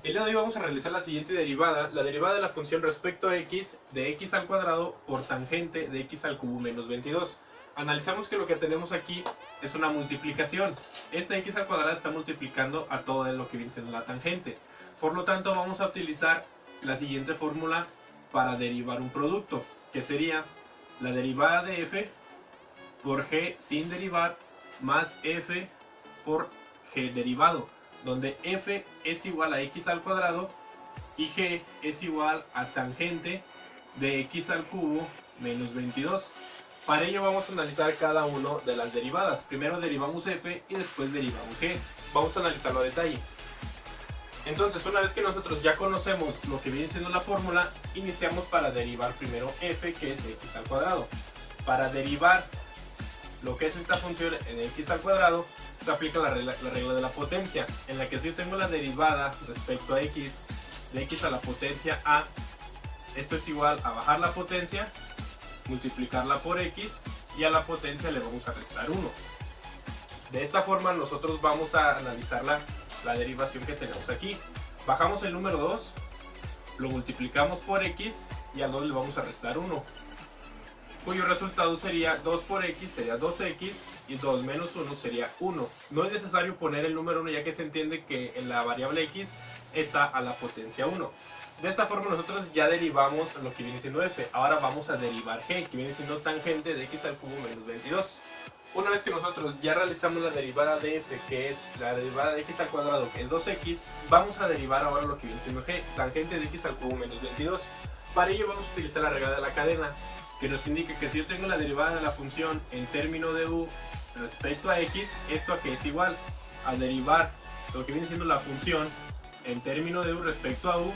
El día de hoy vamos a realizar la siguiente derivada, la derivada de la función respecto a x de x al cuadrado por tangente de x al cubo menos 22. Analizamos que lo que tenemos aquí es una multiplicación. Esta x al cuadrado está multiplicando a todo lo que viene siendo la tangente. Por lo tanto, vamos a utilizar la siguiente fórmula para derivar un producto, que sería la derivada de f por g sin derivar más f por g derivado, donde f es igual a x al cuadrado y g es igual a tangente de x al cubo menos 22. Para ello vamos a analizar cada una de las derivadas. Primero derivamos f y después derivamos g. Vamos a analizarlo a detalle. Entonces, una vez que nosotros ya conocemos lo que viene siendo la fórmula, iniciamos para derivar primero f, que es x al cuadrado. Para derivar lo que es esta función en x al cuadrado, se aplica la regla de la potencia, en la que si yo tengo la derivada respecto a x, de x a la potencia a, esto es igual a bajar la potencia, multiplicarla por x, y a la potencia le vamos a restar 1. De esta forma nosotros vamos a analizar la derivación que tenemos aquí. Bajamos el número 2, lo multiplicamos por x, y al 2 le vamos a restar 1. Cuyo resultado sería 2 por x sería 2x y 2 menos 1 sería 1. No es necesario poner el número 1, ya que se entiende que en la variable x está a la potencia 1. De esta forma nosotros ya derivamos lo que viene siendo f. Ahora vamos a derivar g, que viene siendo tangente de x al cubo menos 22. Una vez que nosotros ya realizamos la derivada de f, que es la derivada de x al cuadrado, que es 2x, vamos a derivar ahora lo que viene siendo g, tangente de x al cubo menos 22. Para ello vamos a utilizar la regla de la cadena, que nos indica que si yo tengo la derivada de la función en término de u respecto a x, esto a que es igual a derivar lo que viene siendo la función en término de u respecto a u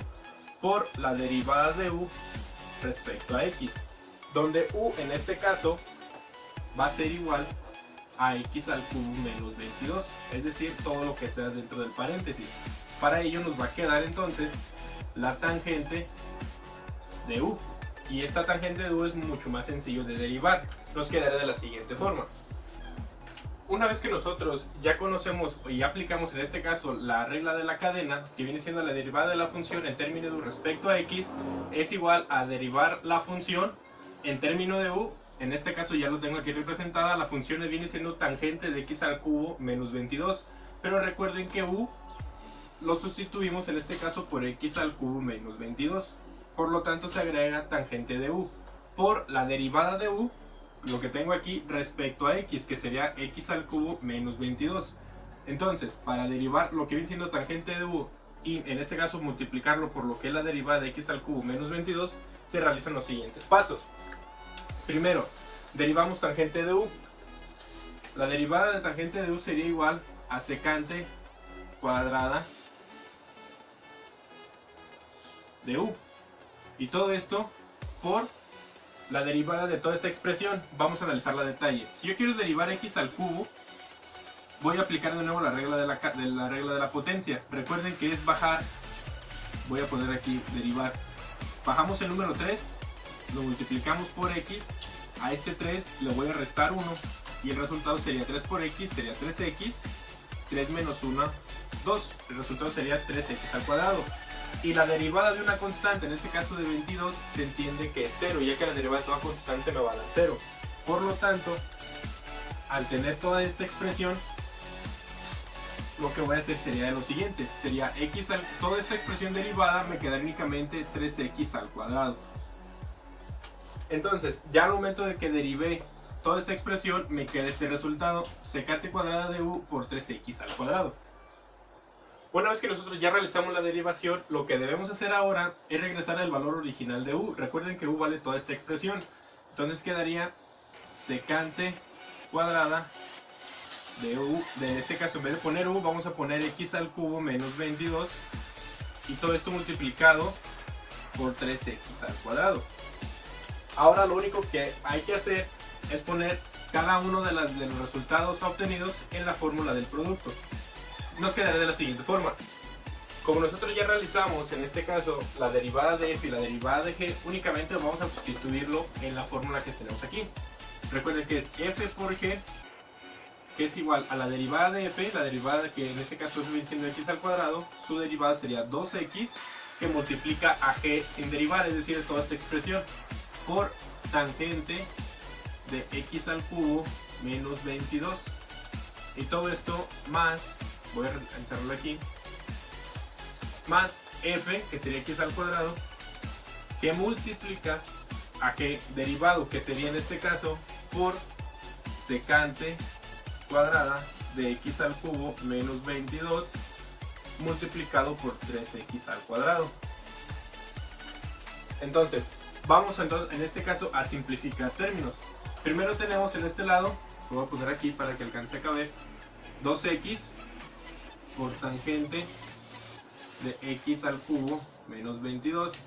por la derivada de u respecto a x, donde u en este caso va a ser igual a x al cubo menos 22, es decir, todo lo que sea dentro del paréntesis. Para ello nos va a quedar entonces la tangente de u. Y esta tangente de u es mucho más sencillo de derivar. Nos quedará de la siguiente forma. Una vez que nosotros ya conocemos y aplicamos en este caso la regla de la cadena, que viene siendo la derivada de la función en términos de u respecto a x, es igual a derivar la función en términos de u. En este caso ya lo tengo aquí representada. La función viene siendo tangente de x al cubo menos 22. Pero recuerden que u lo sustituimos en este caso por x al cubo menos 22. Por lo tanto se agrega tangente de u por la derivada de u, lo que tengo aquí respecto a x, que sería x al cubo menos 22. Entonces, para derivar lo que viene siendo tangente de u y en este caso multiplicarlo por lo que es la derivada de x al cubo menos 22, se realizan los siguientes pasos. Primero, derivamos tangente de u. La derivada de tangente de u sería igual a secante cuadrada de u. Y todo esto por la derivada de toda esta expresión. Vamos a analizarla a detalle. Si yo quiero derivar x al cubo, voy a aplicar de nuevo la regla de la potencia. Recuerden que es bajar. Voy a poner aquí derivar. Bajamos el número 3, lo multiplicamos por x. A este 3 le voy a restar 1. Y el resultado sería 3 por x, sería 3x. 3 menos 1, 2. El resultado sería 3x al cuadrado. Y la derivada de una constante, en este caso de 22, se entiende que es 0, ya que la derivada de toda constante me va a dar 0. Por lo tanto, al tener toda esta expresión, lo que voy a hacer sería lo siguiente. Sería toda esta expresión derivada me queda únicamente 3x al cuadrado. Entonces, ya al momento de que derivé toda esta expresión, me queda este resultado, secante cuadrada de u por 3x al cuadrado. Una vez que nosotros ya realizamos la derivación, lo que debemos hacer ahora es regresar al valor original de u. Recuerden que u vale toda esta expresión. Entonces quedaría secante cuadrada de u. En este caso, en vez de poner u, vamos a poner x al cubo menos 22. Y todo esto multiplicado por 3x al cuadrado. Ahora lo único que hay que hacer es poner cada uno de los resultados obtenidos en la fórmula del producto. Nos quedará de la siguiente forma. Como nosotros ya realizamos en este caso la derivada de f y la derivada de g, únicamente vamos a sustituirlo en la fórmula que tenemos aquí. Recuerden que es f por g que es igual a la derivada de f, la derivada que en este caso viene siendo x al cuadrado, su derivada sería 2x que multiplica a g sin derivar, es decir, toda esta expresión, por tangente de x al cubo menos 22. Y todo esto más, voy a encerrarlo aquí, más f, que sería x al cuadrado, que multiplica a g derivado, que sería en este caso por secante cuadrada de x al cubo menos 22 multiplicado por 3x al cuadrado. Entonces, vamos en este caso a simplificar términos. Primero tenemos en este lado, lo voy a poner aquí para que alcance a caber, 2x por tangente de x al cubo menos 22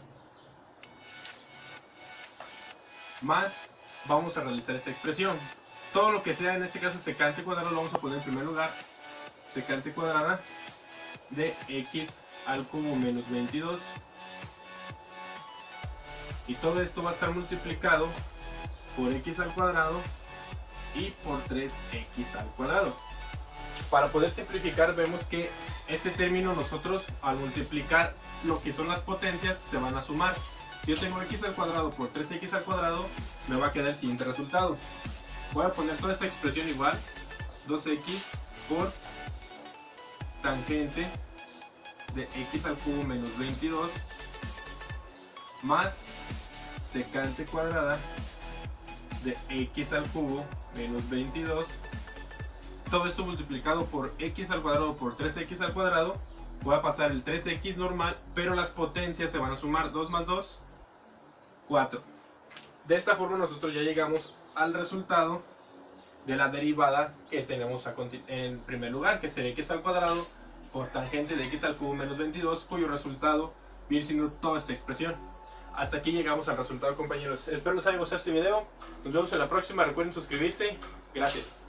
más, vamos a realizar esta expresión. Todo lo que sea en este caso secante cuadrado lo vamos a poner en primer lugar, secante cuadrada de x al cubo menos 22, y todo esto va a estar multiplicado por x al cuadrado y por 3x al cuadrado. Para poder simplificar, vemos que este término nosotros al multiplicar lo que son las potencias se van a sumar. Si yo tengo x al cuadrado por 3x al cuadrado, me va a quedar el siguiente resultado. Voy a poner toda esta expresión igual, 2x por tangente de x al cubo menos 22 más secante cuadrada de x al cubo menos 22. Todo esto multiplicado por x al cuadrado por 3x al cuadrado. Voy a pasar el 3x normal, pero las potencias se van a sumar. 2 más 2, 4. De esta forma nosotros ya llegamos al resultado de la derivada que tenemos en primer lugar, que sería x al cuadrado por tangente de x al cubo menos 22, cuyo resultado viene siendo toda esta expresión. Hasta aquí llegamos al resultado, compañeros. Espero les haya gustado este video. Nos vemos en la próxima. Recuerden suscribirse. Gracias.